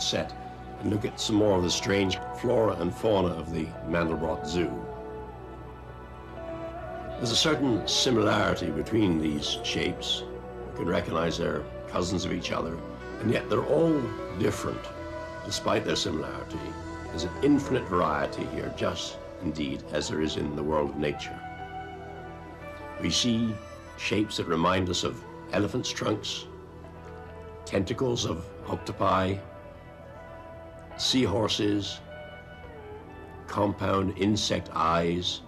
set and look at some more of the strange flora and fauna of the Mandelbrot Zoo. There's a certain similarity between these shapes. You can recognize they're cousins of each other, and yet they're all different despite their similarity. There's an infinite variety here, just indeed as there is in the world of nature. We see shapes that remind us of elephants' trunks, tentacles of octopi, seahorses, compound insect eyes.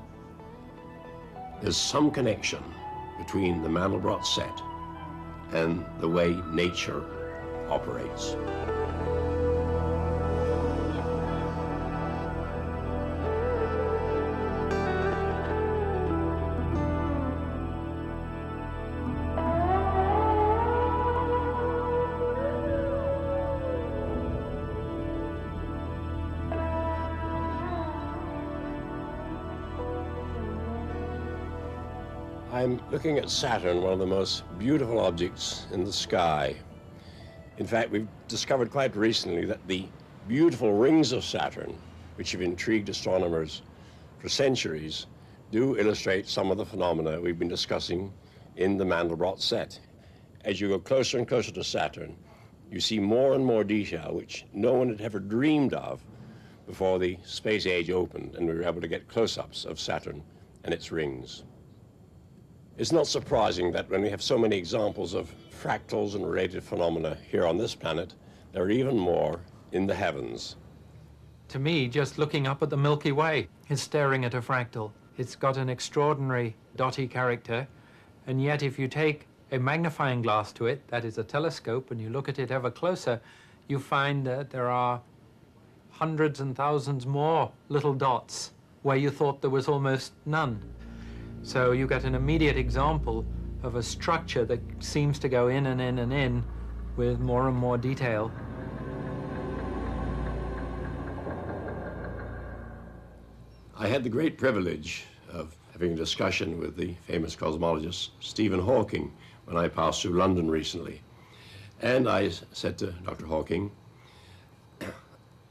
There's some connection between the Mandelbrot set and the way nature operates. I'm looking at Saturn, one of the most beautiful objects in the sky. In fact, we've discovered quite recently that the beautiful rings of Saturn, which have intrigued astronomers for centuries, do illustrate some of the phenomena we've been discussing in the Mandelbrot set. As you go closer and closer to Saturn, you see more and more detail which no one had ever dreamed of before the space age opened and we were able to get close-ups of Saturn and its rings. It's not surprising that when we have so many examples of fractals and related phenomena here on this planet, there are even more in the heavens. To me, just looking up at the Milky Way is staring at a fractal. It's got an extraordinary dotty character, and yet if you take a magnifying glass to it, that is a telescope, and you look at it ever closer, you find that there are hundreds and thousands more little dots where you thought there was almost none. So you get an immediate example of a structure that seems to go in and in and in with more and more detail. I had the great privilege of having a discussion with the famous cosmologist Stephen Hawking when I passed through London recently. And I said to Dr. Hawking,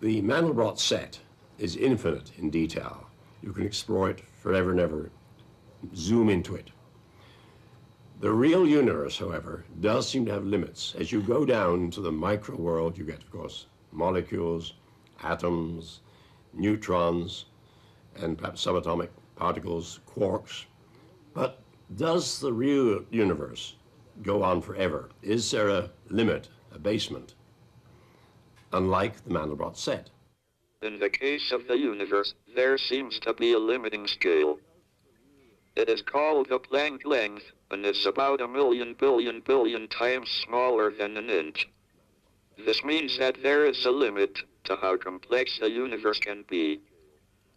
the Mandelbrot set is infinite in detail. You can explore it forever and ever, zoom into it. The real universe, however, does seem to have limits. As you go down to the micro world, you get, of course, molecules, atoms, neutrons, and perhaps subatomic particles, quarks. But does the real universe go on forever? Is there a limit, a basement, unlike the Mandelbrot set? In the case of the universe, there seems to be a limiting scale. It is called the Planck length, and it's about 1,000,000 billion times smaller than an inch. This means that there is a limit to how complex the universe can be.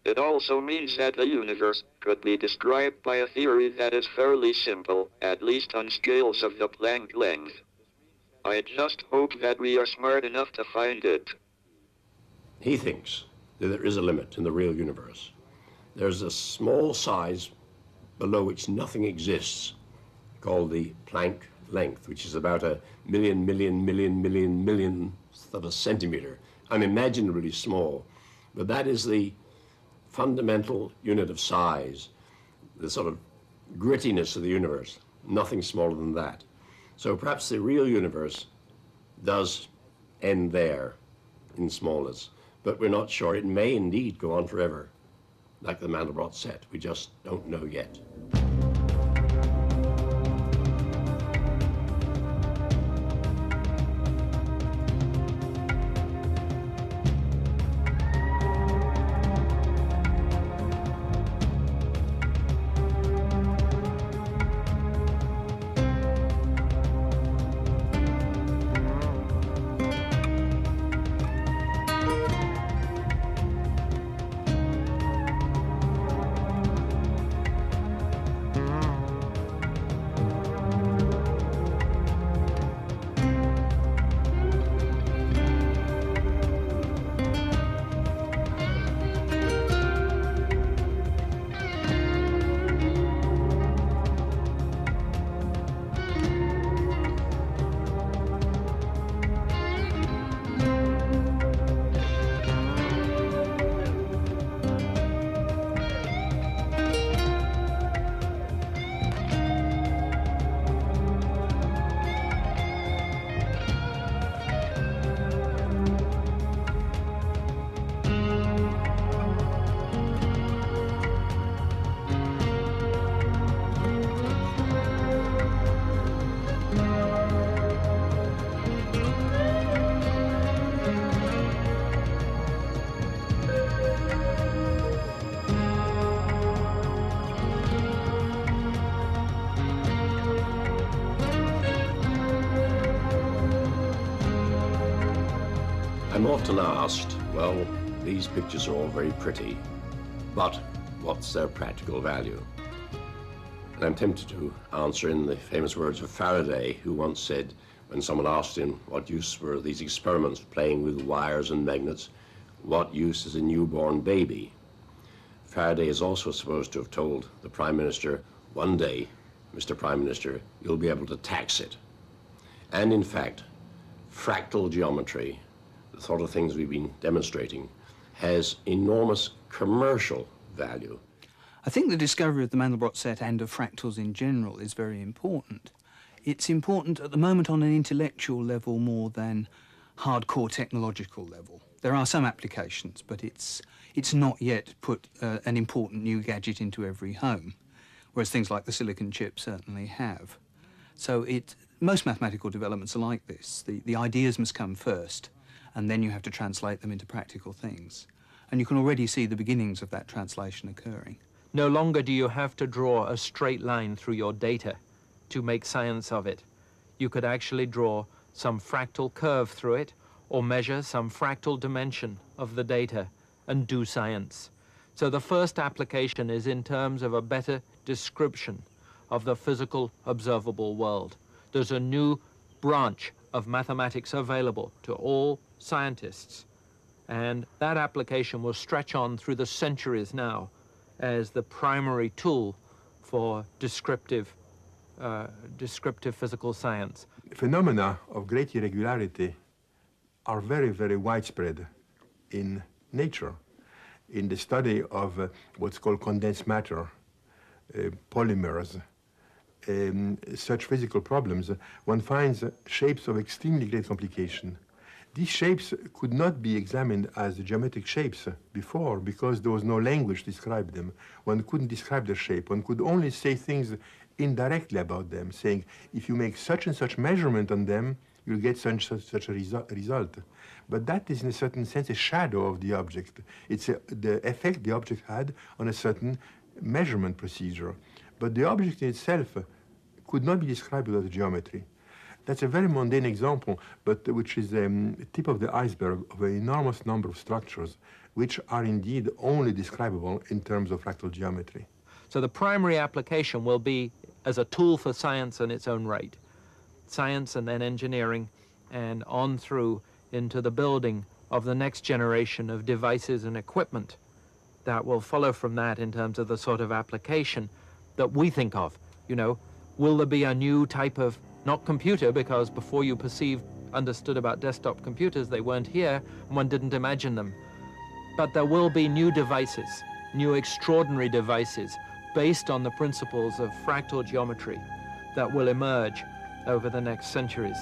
It also means that the universe could be described by a theory that is fairly simple, at least on scales of the Planck length. I just hope that we are smart enough to find it. He thinks that there is a limit in the real universe. There's a small size below which nothing exists, called the Planck length, which is about 1,000,000,000,000,000,000,000,000th of a centimeter, unimaginably small. But that is the fundamental unit of size, the sort of grittiness of the universe, nothing smaller than that. So perhaps the real universe does end there in smallness, but we're not sure. It may indeed go on forever, like the Mandelbrot set. We just don't know yet. I'm often asked, well, these pictures are all very pretty, but what's their practical value? And I'm tempted to answer in the famous words of Faraday, who once said, when someone asked him what use were these experiments playing with wires and magnets, what use is a newborn baby? Faraday is also supposed to have told the Prime Minister, one day, Mr. Prime Minister, you'll be able to tax it. And in fact, fractal geometry, the sort of things we've been demonstrating, has enormous commercial value. I think the discovery of the Mandelbrot set and of fractals in general is very important. It's important at the moment on an intellectual level more than hardcore technological level. There are some applications, but it's not yet put an important new gadget into every home, whereas things like the silicon chip certainly have. So most mathematical developments are like this. The ideas must come first, and then you have to translate them into practical things. And you can already see the beginnings of that translation occurring. No longer do you have to draw a straight line through your data to make science of it. You could actually draw some fractal curve through it or measure some fractal dimension of the data and do science. So the first application is in terms of a better description of the physical observable world. There's a new branch of mathematics available to all scientists, and that application will stretch on through the centuries now as the primary tool for descriptive physical science. Phenomena of great irregularity are very, very widespread in nature. In the study of what's called condensed matter, polymers, such physical problems, one finds shapes of extremely great complication. These shapes could not be examined as geometric shapes before because there was no language to describe them. One couldn't describe the shape. One could only say things indirectly about them, saying, if you make such and such measurement on them, you'll get such a result. But that is, in a certain sense, a shadow of the object. It's the effect the object had on a certain measurement procedure. But the object in itself could not be described without geometry. That's a very mundane example, but which is the tip of the iceberg of an enormous number of structures, which are indeed only describable in terms of fractal geometry. So the primary application will be as a tool for science in its own right. Science and then engineering, and on through into the building of the next generation of devices and equipment that will follow from that in terms of the sort of application that we think of. You know, will there be a new type of, not computer, because before you understood about desktop computers, they weren't here, and one didn't imagine them. But there will be new devices, new extraordinary devices, based on the principles of fractal geometry that will emerge over the next centuries.